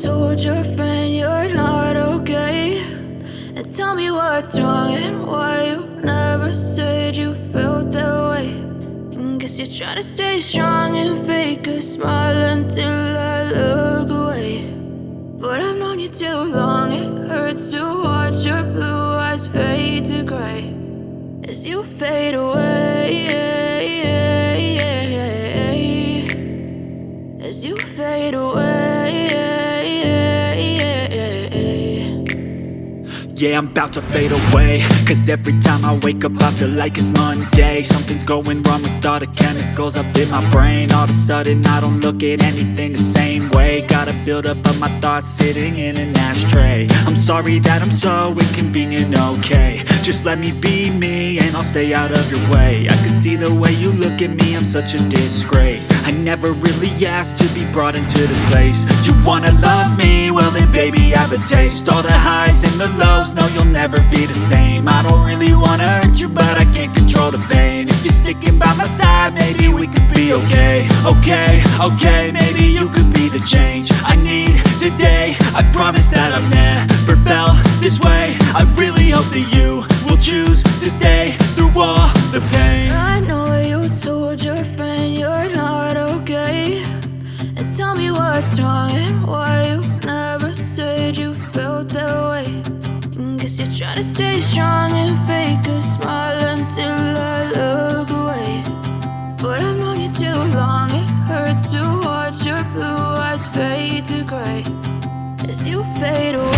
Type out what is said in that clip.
told your friend you're not okay, and tell me what's wrong and why you never said you felt that way. And guess you're trying to stay strong and fake a smile until I look away. But I've known you too long, it hurts to watch your blue eyes fade to gray as you fade away, as you fade away. Yeah, I'm about to fade away, cause every time I wake up I feel like it's Monday. Something's going wrong with all the chemicals up in my brain. All of a sudden I don't look at anything the same way. Gotta build up of my thoughts sitting in an ashtray. I'm sorry that I'm so inconvenient, okay. Just let me be me and I'll stay out of your way. I can see the way you look at me, I'm such a disgrace. I never really asked to be brought into this place. You wanna love me? Well then baby I have a taste. All the highs and the lows, no you'll never be the same. I don't really wanna hurt you but I can't control the pain. If you're sticking by my side maybe we could be okay. Okay, maybe you could be the change I need today. I promise that I've never felt this way. I really hope that you will choose to stay through all the pain. I know you told your friend you're not okay, and tell me what's wrong and why you never said you felt that way. And guess you're trying to stay strong and fake a smile until I look away. But I've known you too long, it hurts to watch your blue eyes fade to gray as you fade away.